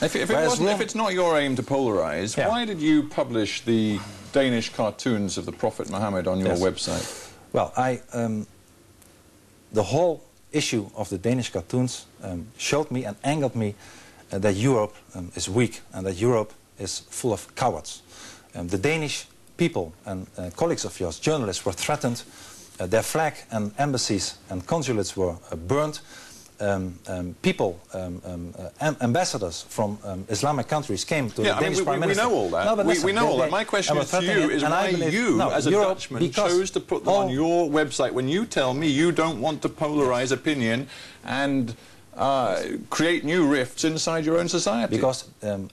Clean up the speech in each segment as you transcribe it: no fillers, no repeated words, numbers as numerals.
If it's not your aim to polarize, why did you publish the Danish cartoons of the Prophet Muhammad on your website? Well, the whole issue of the Danish cartoons showed me and angered me that Europe is weak and that Europe is full of cowards. The Danish people and colleagues of yours, journalists, were threatened. Their flag and embassies and consulates were burned. Ambassadors from Islamic countries came to the Danish Prime Minister. We know all that. No, we know all that. My question to you is why you, as a Dutchman, chose to put them on your website when you tell me you don't want to polarize opinion and create new rifts inside your own society. Because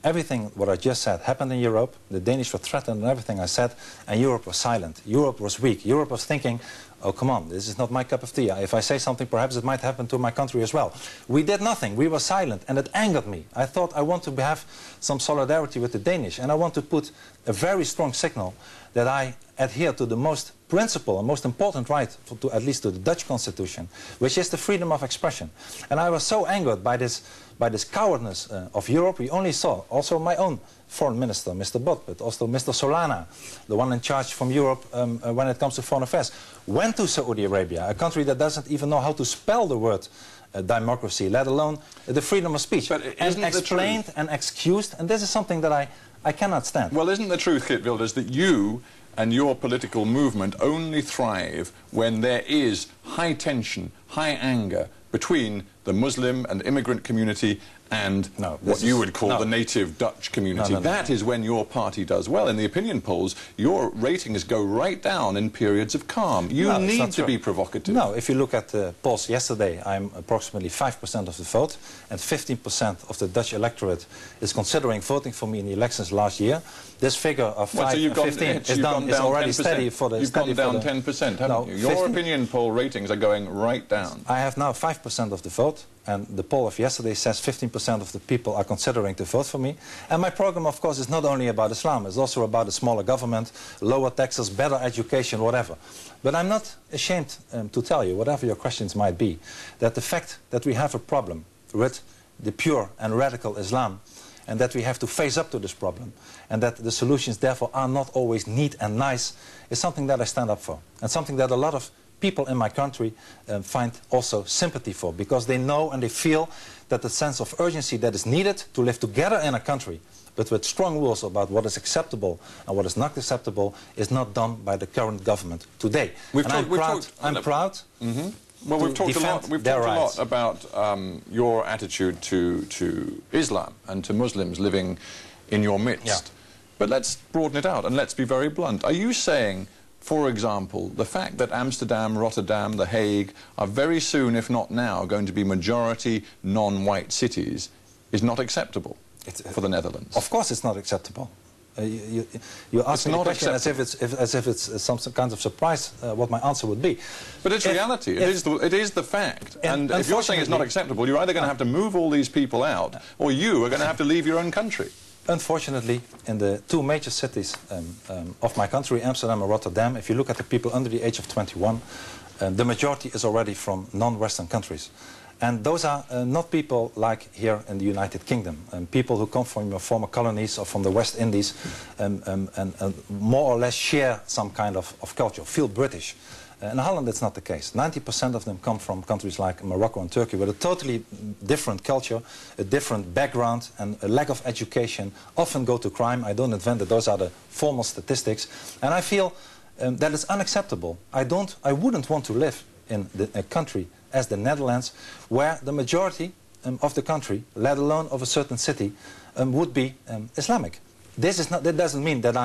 everything what I just said happened in Europe. The Danish were threatened and everything I said, and Europe was silent. Europe was weak. Europe was thinking, oh, come on, this is not my cup of tea. If I say something, perhaps it might happen to my country as well. We did nothing. We were silent, and it angered me. I thought I want to have some solidarity with the Danish, and I want to put a very strong signal that I adhere to the most principle and most important right, at least to the Dutch constitution, which is the freedom of expression. And I was so angered by this cowardness of Europe. We only saw, also my own foreign minister, Mr. Bot, but also Mr. Solana, the one in charge from Europe when it comes to foreign affairs, went to Saudi Arabia, a country that doesn't even know how to spell the word democracy, let alone the freedom of speech, and explained and excused, and this is something that I cannot stand. Well, isn't the truth, Geert Wilders, that you and your political movement only thrive when there is high tension, high anger between the Muslim and immigrant community and what you would call the native Dutch community? That is when your party does well. In the opinion polls, your ratings go right down in periods of calm. You need to be provocative. No, if you look at the polls yesterday, I'm approximately 5% of the vote, and 15% of the Dutch electorate is considering voting for me in the elections last year. This figure of 5 and 15 is already steady for the... You've gone down 10%, haven't you? Your opinion poll ratings are going right down. I have now 5% of the vote, and the poll of yesterday says 15% of the people are considering to vote for me. And my program, of course, is not only about Islam, it's also about a smaller government, lower taxes, better education, whatever. But I'm not ashamed to tell you, whatever your questions might be, that the fact that we have a problem with the pure and radical Islam, and that we have to face up to this problem, and that the solutions therefore are not always neat and nice, is something that I stand up for, and something that a lot of people in my country find also sympathy for, because they know and they feel that the sense of urgency that is needed to live together in a country, but with strong rules about what is acceptable and what is not acceptable, is not done by the current government today. I'm proud. Well, we've talked a lot about your attitude to Islam and to Muslims living in your midst. Yeah. But let's broaden it out and let's be very blunt. Are you saying, for example, the fact that Amsterdam, Rotterdam, The Hague are very soon, if not now, going to be majority non-white cities is not acceptable for the Netherlands? Of course it's not acceptable. You ask me the question as if it's some kind of surprise what my answer would be. But it's reality. It is the fact. And if you're saying it's not acceptable, you're either going to have to move all these people out, or you are going to have to leave your own country. Unfortunately, in the two major cities of my country, Amsterdam and Rotterdam, if you look at the people under the age of 21, the majority is already from non-Western countries. And those are not people like here in the United Kingdom, people who come from your former colonies or from the West Indies and more or less share some kind of culture, feel British. In Holland it's not the case. 90% of them come from countries like Morocco and Turkey with a totally different culture, a different background and a lack of education, often go to crime. I don't invent that, those are the formal statistics. And I feel that it's unacceptable. I wouldn't want to live in a country as the Netherlands, where the majority of the country, let alone of a certain city, would be Islamic. That doesn't mean that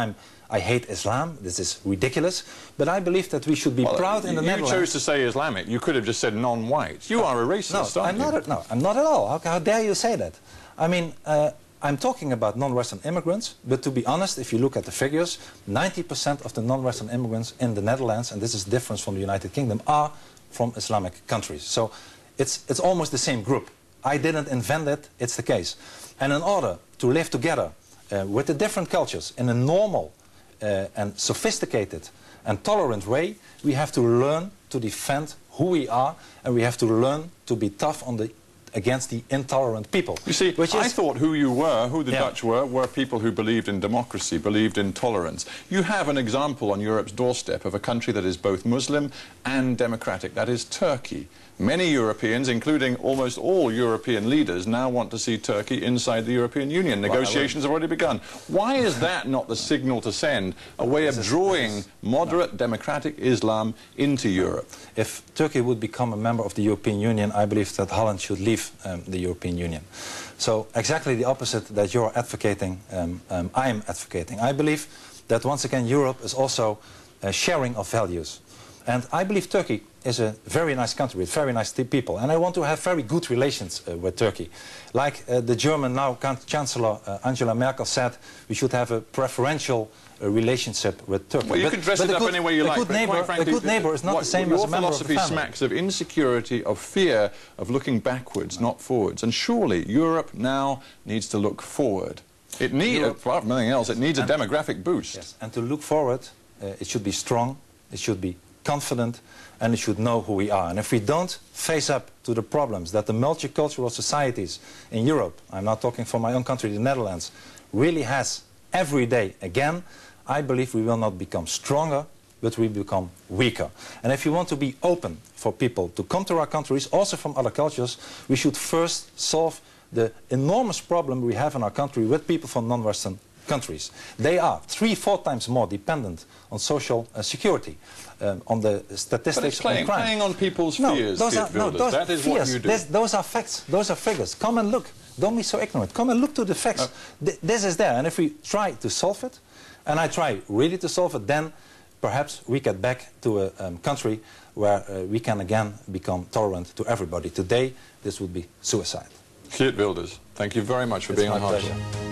I hate Islam. This is ridiculous. But I believe that we should be proud in the Netherlands. You chose to say Islamic. You could have just said non-white. You are a racist, aren't you? No, I'm not at all. How dare you say that? I mean, I'm talking about non-Western immigrants, but to be honest, if you look at the figures, 90% of the non-Western immigrants in the Netherlands, and this is different from the United Kingdom, are from Islamic countries. So it's almost the same group. I didn't invent it, it's the case. And in order to live together with the different cultures in a normal and sophisticated and tolerant way, we have to learn to defend who we are, and we have to learn to be tough on the against the intolerant people. You see, I thought who you were, who the Dutch were people who believed in democracy, believed in tolerance. You have an example on Europe's doorstep of a country that is both Muslim and democratic. That is Turkey. Many Europeans, including almost all European leaders, now want to see Turkey inside the European Union. Negotiations have already begun. Why is that not the signal to send, a way of drawing moderate democratic Islam into Europe? If Turkey would become a member of the European Union, I believe that Holland should leave the European Union. So exactly the opposite that you're advocating, I am advocating. I believe that once again Europe is also a sharing of values. And I believe Turkey is a very nice country with very nice people. And I want to have very good relations with Turkey. Like the German now Chancellor Angela Merkel said, we should have a preferential relationship with Turkey. Well, you can dress it up any way you like. A good neighbour is not the same as a member of the family. Your philosophy smacks of insecurity, of fear, of looking backwards, not forwards. And surely Europe now needs to look forward. It needs, apart from anything else, it needs a demographic boost. Yes. And to look forward, it should be strong, it should be confident, and it should know who we are. And if we don't face up to the problems that the multicultural societies in Europe, I'm not talking for my own country, the Netherlands, really has every day again, I believe we will not become stronger, but we become weaker. And if you want to be open for people to come to our countries, also from other cultures, we should first solve the enormous problem we have in our country with people from non-Western countries. They are 3-4 times more dependent on social security, on the statistics on crime. Playing on people's fears, that is what you do. Those are facts, those are figures. Come and look. Don't be so ignorant. Come and look to the facts. This is there. And if we try to solve it, and I try really to solve it, then perhaps we get back to a country where we can again become tolerant to everybody. Today, this would be suicide. Geert Wilders, thank you very much for being on HARDtalk.